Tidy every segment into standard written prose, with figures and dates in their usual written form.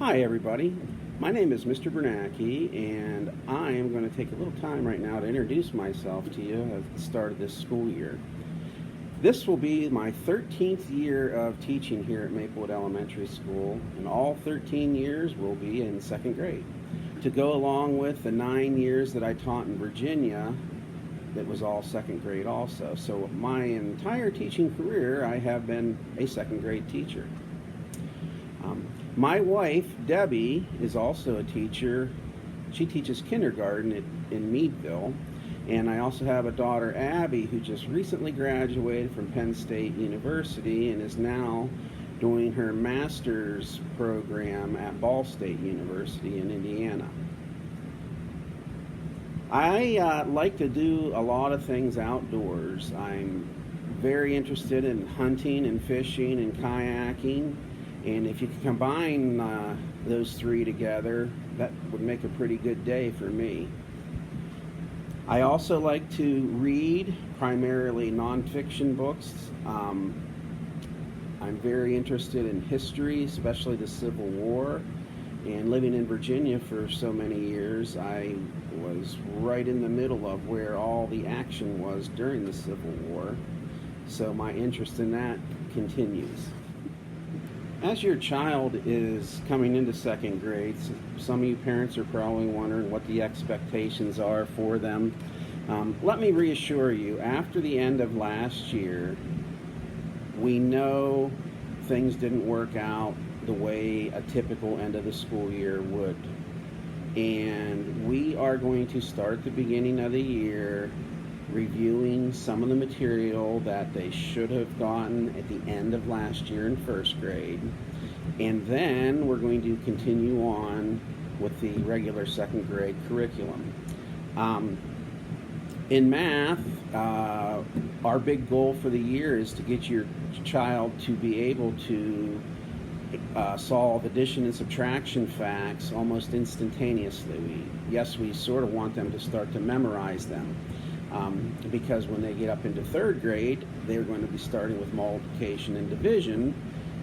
Hi everybody, my name is Mr. Biernacki and I am going to take a little time right now to introduce myself to you at the start of this school year. This will be my 13th year of teaching here at Maplewood Elementary School, and all 13 years will be in second grade. To go along with the 9 years that I taught in Virginia, that was all second grade also. So my entire teaching career I have been a second grade teacher. My wife, Debbie, is also a teacher. She teaches kindergarten in Meadville. And I also have a daughter, Abby, who just recently graduated from Penn State University and is now doing her master's program at Ball State University in Indiana. I like to do a lot of things outdoors. I'm very interested in hunting and fishing and kayaking. And if you can combine those three together, that would make a pretty good day for me. I also like to read, primarily nonfiction books. I'm very interested in history, especially the Civil War. And living in Virginia for so many years, I was right in the middle of where all the action was during the Civil War. So my interest in that continues. As your child is coming into second grade, some of you parents are probably wondering what the expectations are for them. Let me reassure you, after the end of last year, we know things didn't work out the way a typical end of the school year would. And we are going to start the beginning of the year reviewing some of the material that they should have gotten at the end of last year in first grade. And then we're going to continue on with the regular second grade curriculum. In math, our big goal for the year is to get your child to be able to solve addition and subtraction facts almost instantaneously. We sort of want them to start to memorize them. Because when they get up into third grade, they're going to be starting with multiplication and division.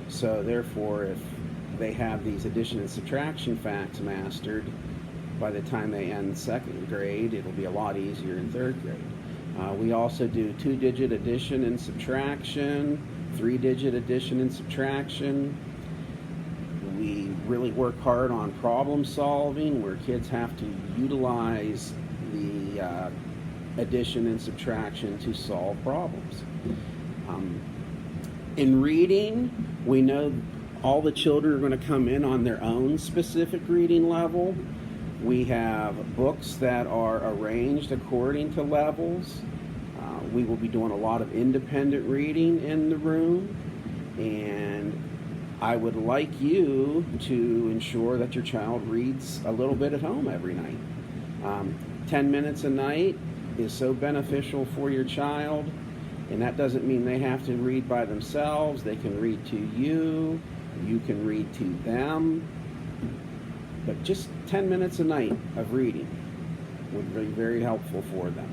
So therefore, if they have these addition and subtraction facts mastered, by the time they end second grade, it'll be a lot easier in third grade. We also do 2-digit addition and subtraction, 3-digit addition and subtraction. We really work hard on problem solving, where kids have to utilize the addition and subtraction to solve problems. In reading, we know all the children are going to come in on their own specific reading level. We have books that are arranged according to levels. We will be doing a lot of independent reading in the room, and I would like you to ensure that your child reads a little bit at home every night. 10 minutes a night is so beneficial for your child, and that doesn't mean they have to read by themselves. They can read to you, you can read to them, but just 10 minutes a night of reading would be very helpful for them.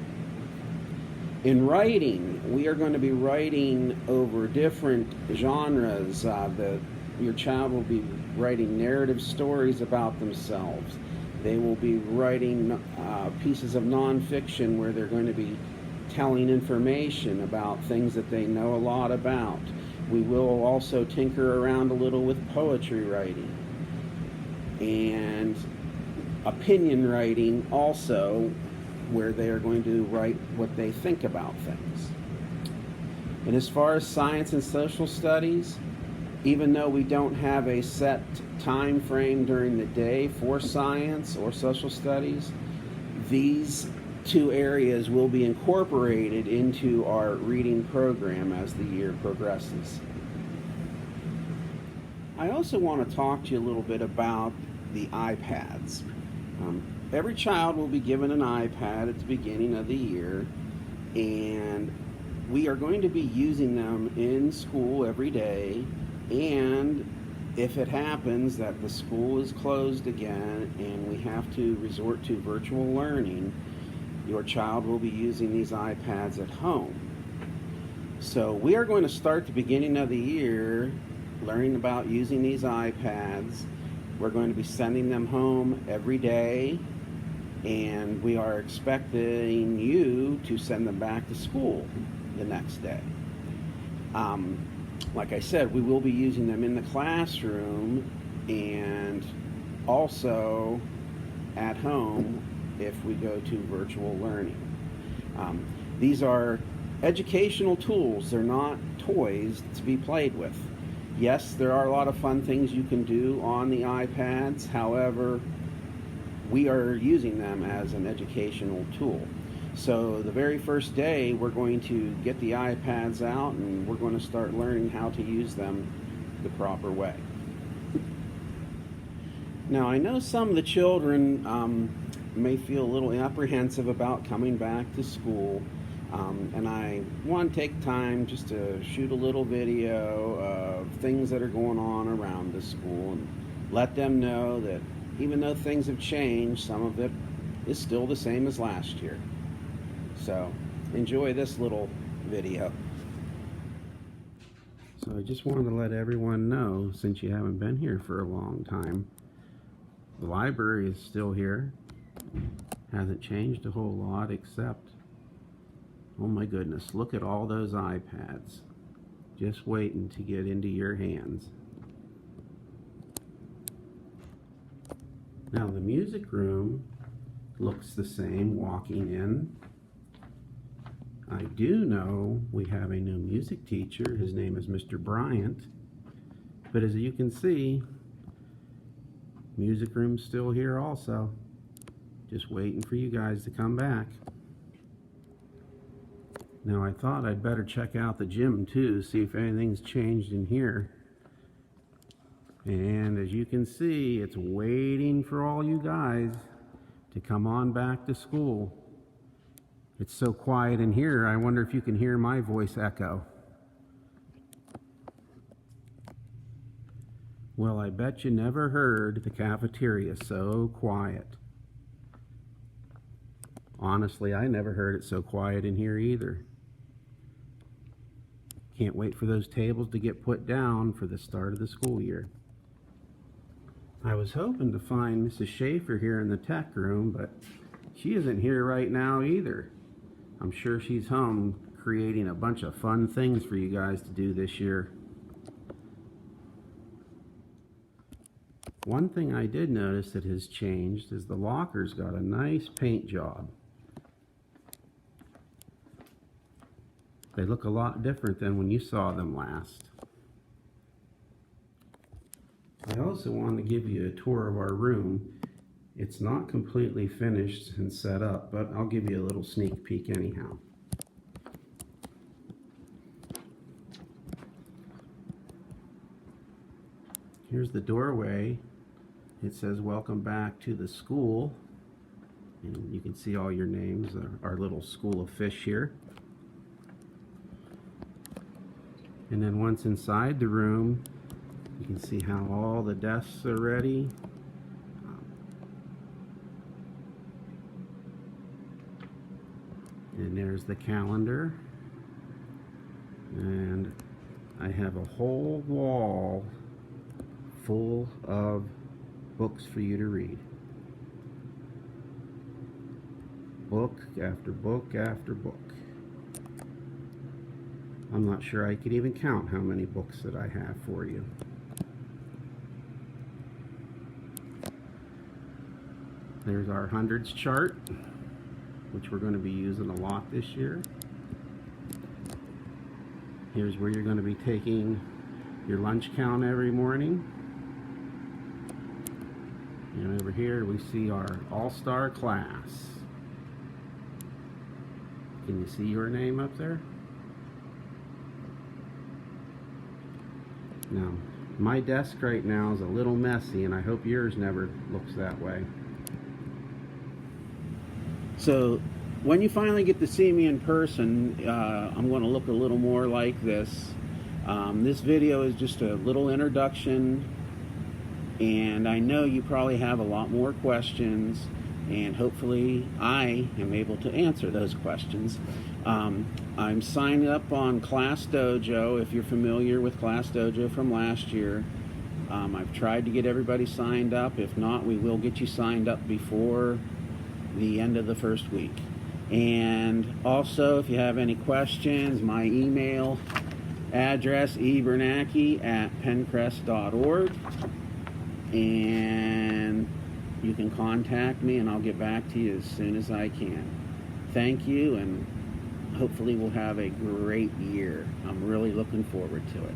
In writing, we are going to be writing over different genres. Your child will be writing narrative stories about themselves. They will be writing pieces of nonfiction where they're going to be telling information about things that they know a lot about. We will also tinker around a little with poetry writing and opinion writing also, where they are going to write what they think about things. And as far as science and social studies, even though we don't have a set time frame during the day for science or social studies, these two areas will be incorporated into our reading program as the year progresses. I also want to talk to you a little bit about the iPads. Every child will be given an iPad at the beginning of the year, and we are going to be using them in school every day. And if it happens that the school is closed again and we have to resort to virtual learning, your child will be using these iPads at home. So we are going to start the beginning of the year learning about using these iPads We're going to be sending them home every day, and we are expecting you to send them back to school the next day. Like I said, we will be using them in the classroom and also at home if we go to virtual learning. These are educational tools. They're not toys to be played with. Yes, there are a lot of fun things you can do on the iPads. However, we are using them as an educational tool. So the very first day, we're going to get the iPads out and we're going to start learning how to use them the proper way. Now, I know some of the children may feel a little apprehensive about coming back to school, and I want to take time just to shoot a little video of things that are going on around the school and let them know that even though things have changed, some of it is still the same as last year. So enjoy this little video. So I just wanted to let everyone know, since you haven't been here for a long time, the library is still here. Hasn't changed a whole lot, except, oh my goodness, look at all those iPads just waiting to get into your hands. Now the music room looks the same walking in. I do know we have a new music teacher. His name is Mr. Bryant. But as you can see, music room's still here also. Just waiting for you guys to come back. Now I thought I'd better check out the gym too, see if anything's changed in here. And as you can see, it's waiting for all you guys to come on back to school. It's so quiet in here, I wonder if you can hear my voice echo. Well, I bet you never heard the cafeteria so quiet. Honestly, I never heard it so quiet in here either. Can't wait for those tables to get put down for the start of the school year. I was hoping to find Mrs. Schaefer here in the tech room, but she isn't here right now either. I'm sure she's home creating a bunch of fun things for you guys to do this year. One thing I did notice that has changed is the lockers got a nice paint job. They look a lot different than when you saw them last. I also want to give you a tour of our room. It's not completely finished and set up, but I'll give you a little sneak peek anyhow. Here's the doorway. It says welcome back to the school. And you can see all your names, our little school of fish here. And then once inside the room, you can see how all the desks are ready. And there's the calendar. And I have a whole wall full of books for you to read. Book after book after book. I'm not sure I could even count how many books that I have for you. There's our hundreds chart, which we're going to be using a lot this year. Here's where you're going to be taking your lunch count every morning. And over here we see our all-star class. Can you see your name up there? Now, my desk right now is a little messy, and I hope yours never looks that way. So, when you finally get to see me in person, I'm going to look a little more like this. This video is just a little introduction, and I know you probably have a lot more questions, and hopefully I am able to answer those questions. I'm signed up on Class Dojo. If you're familiar with Class Dojo from last year, I've tried to get everybody signed up. If not, we will get you signed up before the end of the first week. And also, if you have any questions, my email address, Biernacki@pencrest.org, and you can contact me and I'll get back to you as soon as I can. Thank you, and hopefully we'll have a great year. I'm really looking forward to it.